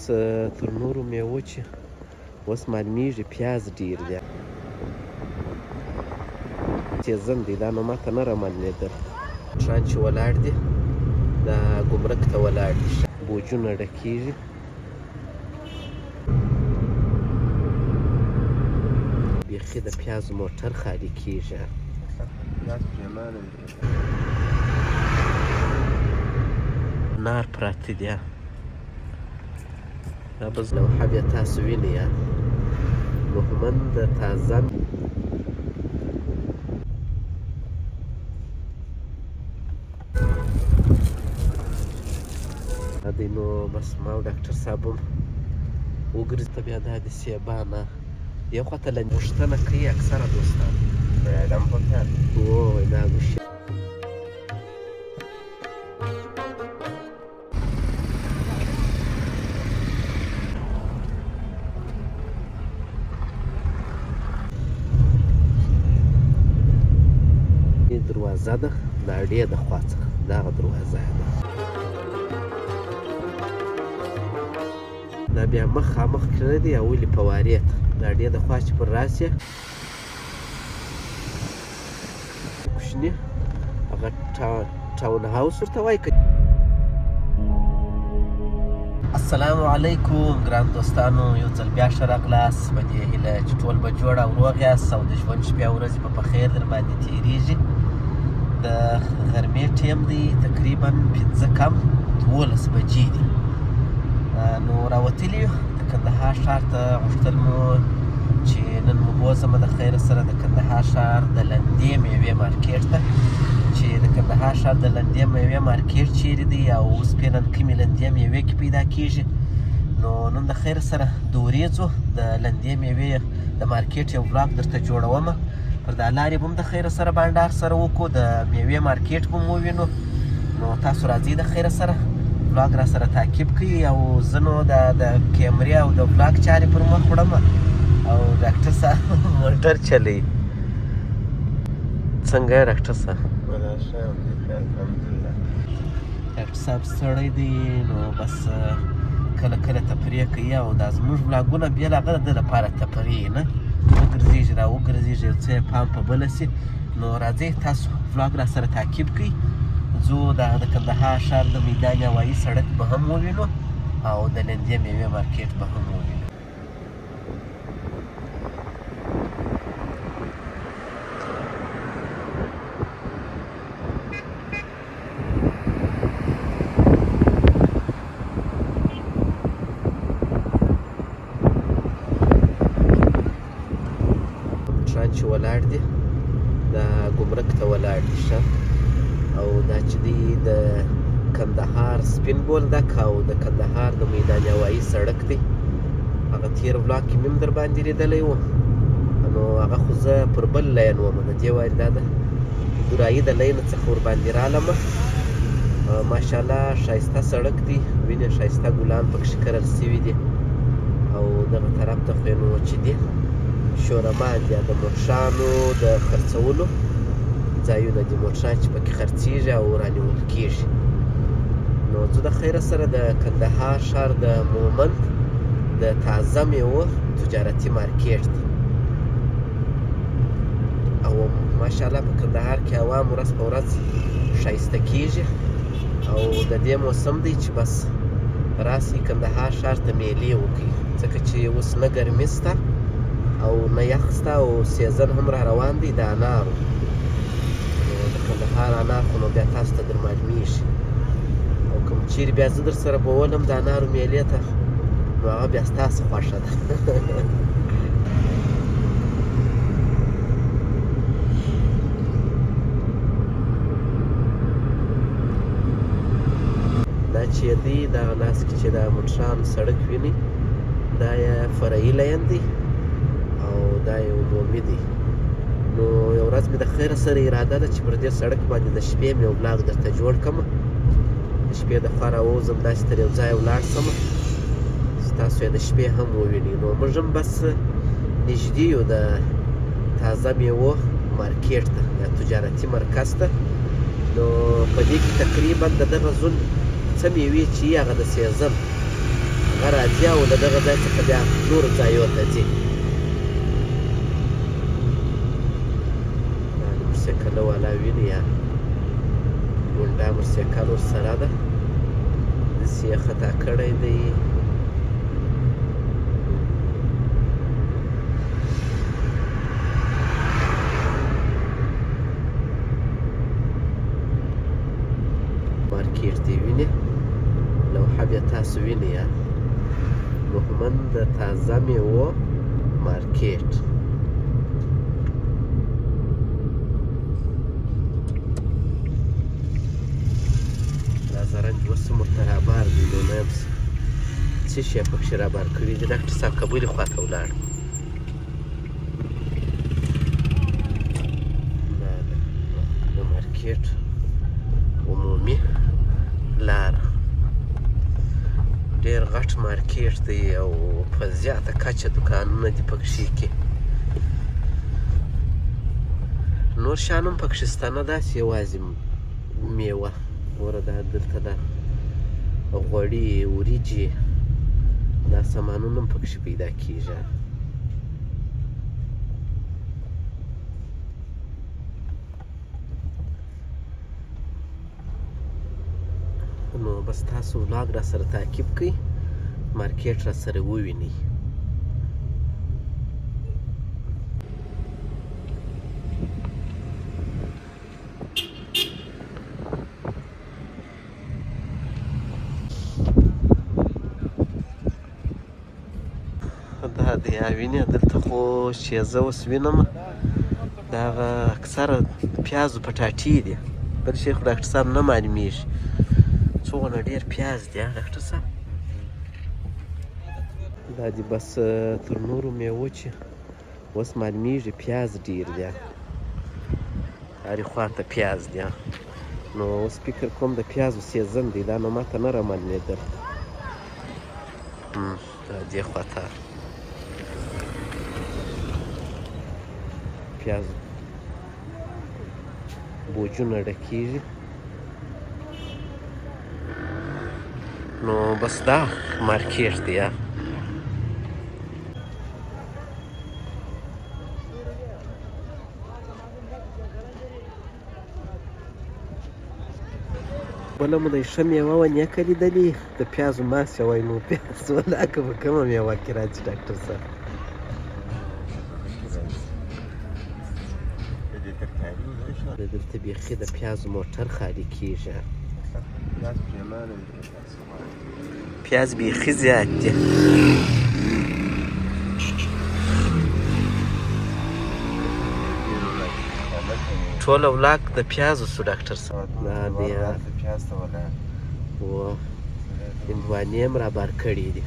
تر نورو میوو چې اوس معلومیږي پیاز ډېر دی سیزن دی دا نو ماته نه رامعلومېدل ټران چې ولاړ دي دا ګمرک ته ولاړ دي بوجونه ډکېږي بیخي د پیازو موټر خالي کېږي نار پراته دي دا به لوحه بیا تاسو وینئ مهمن د تازه دی نو بس ما او ډاکټر صاحب هم وګرځي ته بیا دا د سیبانه یو خواته له پوښتنه کوي اکثره دوستان ووایي دا ګوشي دروازه ده د اډې د خوا څخه دغه دروازه ده دا بیا مخامخ کړی دی او ولې فوارې ته د اډې د خوا چې پر راسې کوچني هغه ټاون هاوس ورته وایي السلام علیکم ګران دوستانو یو ځل بیا ښه راغلاست په دې هیله چې ټول به جوړ او روغ یاست او د ژوند شپې او ورځې به په خیر در باندې تېرېږي د غرمې ټیم دی تقریبا 15 کم 12 بجې دي نو راوتلي یو د کندهار ښار ته غوښتل مو چې نن مو بوځمه د خیره سره د کندهار ښار د لندې میوې مارکېټ ته چې د کندهار ښار د لندې میوې مارکېټ چیرې دی او اوسپنه کومې لندې میوې کې پیدا کېږي نو نن د خیر سره د وریځو د لندې میوې د مارکېټ یو ولاګ درته جوړومه پر دا لارې به هم د خیره سره بانډار سره وکړو د میوې مارکېټ به مو ووینو نو تاسو راځئ د خیره سره ولاګ را سره تعقیب کړئ او زه نو د کیمرې او د ولاګ چارې پر مخ وړم او ډاکټر صاحب موټر چلوي څنګه یې ډاکټر صاحب ډاکټر صاحب ستړی دی نو بس کله کله تفریح کوي او دا زموږ ولاګونه بېل هغه د لپاره تفریح نه وګرځېږي را وګرځېږي یو څه یې پام په بله شي نو راځئ تاسو ولاګ را سره تعقیب کړئ ځو د کندهار ښار د میدان هوایي سړک به هم ووینو او د لندې میوې مارکېټ به هم ووینو ټران چې ولاړ دی دا ګمرک ته ولاړ دي ښه او دا چې دی د کندهار سپین بولدک او د کندهار د میدان هوایي سړک دی هغه تېر ولاګ کې مې هم در باندې لیدلی و نو هغه خو زه پر بل لین وم د دې وارې دا د درایي د لین څخه ورباندې رالمه ماشاءالله ښایسته سړک دی وینې ښایسته ګلان پکښې کرل سوي دي او دغه طرف ته خو یې نو چې دی شورمان دي د موټرانو د خرڅولو ځایونه دي موټران چې پکې خرڅېږي او رانیول کېږي نو زه د خیره سره د کندهار ښار د مومند د تازه میوو تجارتي مارکېټ دی او ماشاءالله په کندهار کې هوا ورځ په ورځ ښایسته کېږي او د دې موسم دی چې بس راسئ کندهار ښار ته میلې وکړئ ځکه چې اوس نه ګرمي شته او نه یخ شته او سیزن هم را روان دی د انارو د کندهار انار خو نو بیا تاسو ته در معلومېږي او کوم چیرې بیا زه در سره بولم د انارو میلې ته نو هغه بیا ستاسو خوښه ده دا چې دی دغه لاس کې چې د موټرانو سړک وینئ دا یې فرعي لین دی او دا یې عمومي دی نو یو ورځ مې د خیره سره اراده ده چې پر دې سړک باندې د شپې مې یو ولاګ درته جوړ کړمه د شپې د خوا راووځم داسې تر یو ځایه ولاړ شمه ستاسو یې د شپې هم ووینئ نو موږ هم بس نږدې یو د تازه میوو مارکېټ ته یا تجارتي مرکز ته نو په دې کې تقریبا د دغه زون څه میوې چې هغه د سیزن هغه راځي او له دغه ځای څخه بیا نورو ځایو ته ځي. دا د موټرسایکل والا ویني یا هونډا موټرسایکل ورسره ده، داسې یې خطا کړی دی. مارکیټ دی وینې، لوحه بیا تاسو وینئ یا بهمن د تازه میوو مارکیټ. دا زرنج اوس هم ورته رابار دی، نو نه یم څه شی یې پکښې رابار کړي دي. ډاکټر صاحب که بلې خوا ته ولاړ. دا د مارکیټ عمومي لاره، ډېر غټ مارکیټ دی او په زیاته کچه دوکانونه دي پکښې کې. نور شیان هم پکښې شته، نه داسې یوازې میوه. ګوره دا دلته ده غوړي، وریجې، دا سامانونه هم پکښې پیدا کېږي. نو بس تاسو ولاګ را سره تعقیب کړئ، مارکیټ را سره ووینئ. دا دی وینې دلته خو چې زه اوس وینم د هغه اکثره پیازو پټاټې دي، بل شی خو ډاکټر صاحب نه معلومیږي څومره ډېر پیاز دی ډاکټر صاحب. دا دي بس تر نورو میوو چې اوس معلومیږي پیاز ډېر دی، هرې خوا ته پیاز دی. نو اوس فکر کوم د پیازو سیزن دی، دا نو ماته نه رامعلومېدل. دا دې خوا ته پیاز بوجونه ډکېږي. نو بس دا مارکیټ دی یا بله مو د ښه میوه وه نیکه لیدلې، د پیازو ماسې وای. نو پیاز ولاکه به کومه میوه کې راځي ډاکټر صاحب؟ دلته بیخي د پیازو موټر خالي کېږي، پیاز بیخي زیات دی. ټوله ولاک د پیازو سو ډاکټر صاحب. دا دی هندوانې هم رابار کړي دي.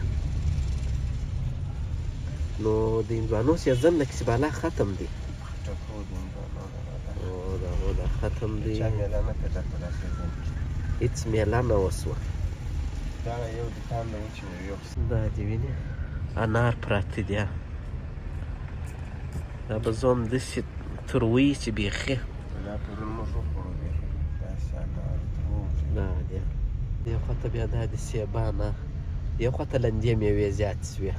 نو د هندوانو سیزن لکه چې بالا ختم دی، دا ختم دی، هېڅ میله نه وسوه. دا دې وینې انار پراته دي، دا به زه هم داسې تروی چې بیخي. دا دی دې خوا ته بیا دا د سیبانه، دې خوا ته لندې میوې زیاتې سوې،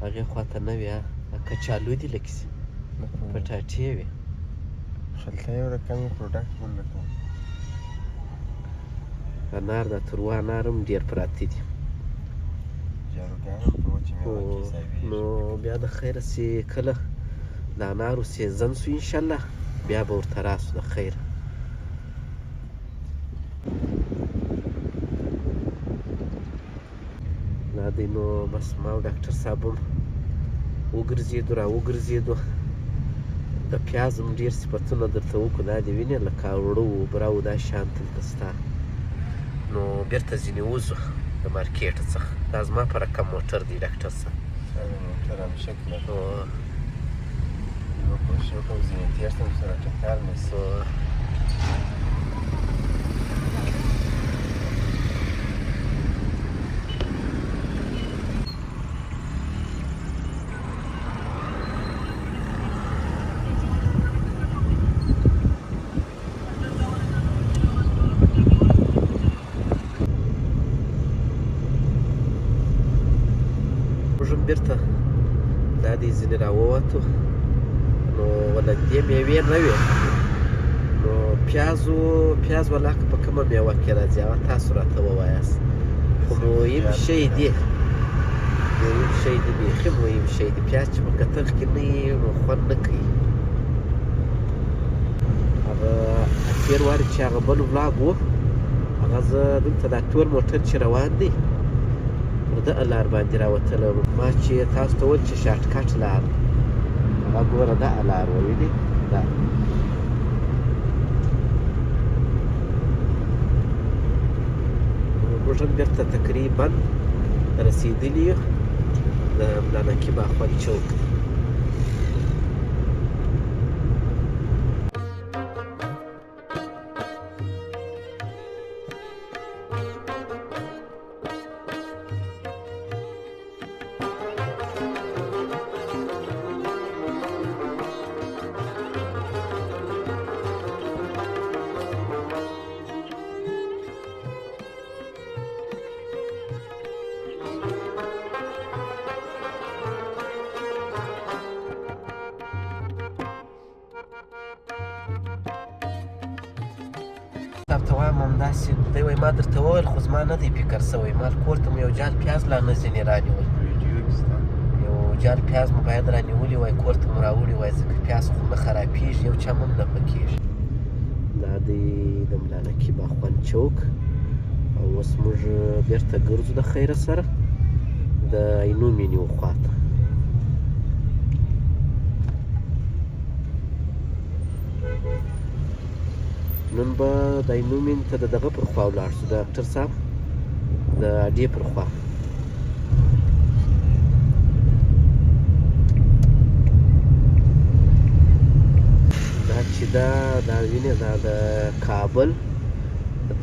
هغې خوا ته نه وې. کچالو دي لکه پټاټې وې. انار دا تروه انار هم ډېر پراته دي. نو بیا د خیره چې کله د انارو سیزن سو انشاءالله بیا به ورته راسو د خیره. دا دی نو بس ما او ډاکټر صاحب هم وګرځېدو را وګرځېدو، د پیاز هم ډېر صفتونه درته وکړو. دا دې وینې لکه اوړه و براو دا شیان دلته سته. نو بېرته ځینې وځو د مارکیټ څخه. دا زما په رقم موټر دی ډاکټر صاحب. موږ هم بېرته دا دی ځینې راووتو نو له دې مېوې نه وې نو پیاز والا که په کومه میوه کې راځي هغه تاسو راته ووایاست خو مهم شی دی بیخي مهم شی دی پیاز چې په کتغ کې نه وي نو خوند نه کوي هغه تېر وارې چې هغه بل ولاګ و هغه زه دلته دا تور موټر چې روان دی پر دغه لار باندې راوتلی ما چې تاسو ته وویل چې شارټ کټ لار هغه ګوره دغه لار وه وینې دا موږ هم بېرته تقریبا رسېدلي یو د ملا نقیب اخوند چوک ته وایم همداسې دی وایي ما درته وویل خو زما نه دی فکر سوی ما کور ته مو یو جال پیاز لا نه ځینې رانیول یو جال پیاز مو باید رانیولي وای کور ته مو راوړي وای ځکه پیاز خو نه خرابېږي یو چم هم نه پکېږي دا دی د ملا نقیب اخوند چوک او اوس موږ بېرته ګرځو د خیره سره د عینو مینیو خواته نن به د عینو مین ته د دغه پر خوا ولاړ شو د ډاکټر صاحب د اډې پر خوا دا چې دا وینې دا د کابل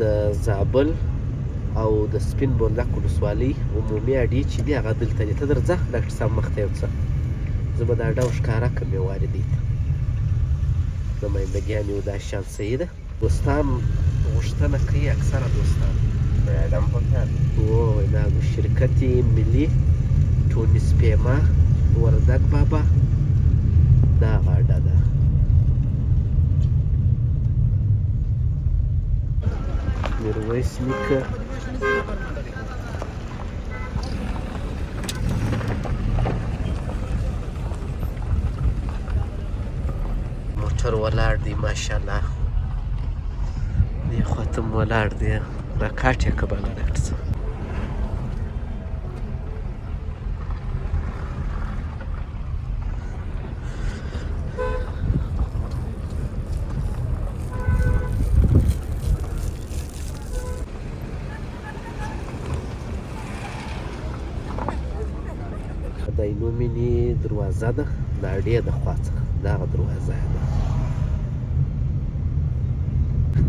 د زابل او د سپین بولدک ولسوالۍ عمومي اډې چې دي هغه دلته دي ته درځه ډاکټر صاحب مخته یو څه زه به دا ډول ښکاره کړم یو وارې دی ته نمایندګیان یو دا شان صحیح ده دوستان غوښتنه کوي اکثره دوستان وای دا شرکت ملی ټونس پیما وردک بابا دا غاډه ده میرویس نیکه موټر ولاړ دی ماشاءالله دی خواته م ولاړ دی را کاټ یې که بله ډاکټر صاحب د عینو مینې دروازه ده د اډې د خوا څخه دغه دروازه ده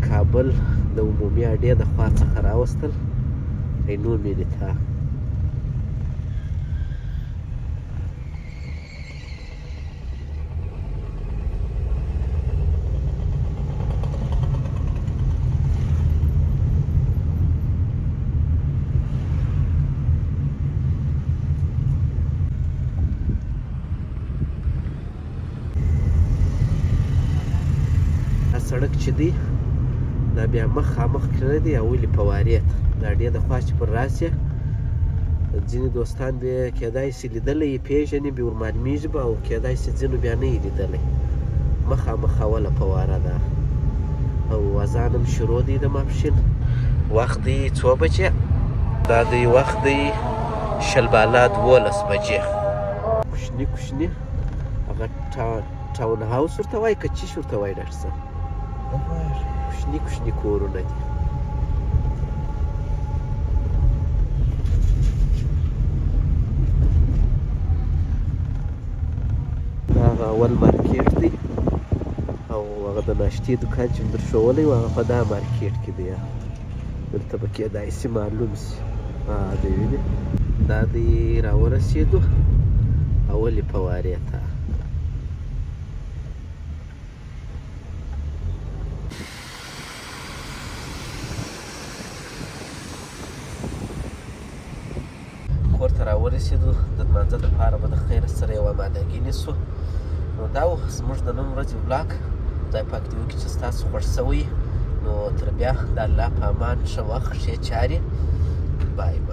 کابل د عمومي اډې د خوا څخه راوستل عینو مینې ته سړک چې دی دا بیا مخامخ کړی دی او ولې په وارې ته د اډې د خوا چې پر راسې ځینې دوستان بیا کیدای شي لیدلی یې پېژني بیا ورمعلومیږي به او کیدای شي ځینو بیا نه یې لیدلی مخامخ اوله په واره ده او اذان هم شروع دی د ماپښین وخت دی 2 بجې دا دی وخت دی شل بالا 12 بجې کوچني کوچني هغه ټاون هاوس ورته وایي که چیش ورته وایي ډاکټر صاحب کوچني کوچني کورونه دي دا هغه اول مارکیټ دی او هغه د ناشتې دوکان چې مې درښولی و هغه په دا مارکیټ کې دی دلته به کیدای شي معلوم شي دی وینې دا دی راورسېدو اولې په وارې ته راورسېدو د لمانځه دپاره به د خیر سره یوه امادګي نیسو. نو دا و زموږ د نن ورځې ولاګ. خدای پاک دې وکړي چې ستاسو خوښ شوی. نو تر بیا د الله په امان، ښه وخت، ښې چارې. بای بای.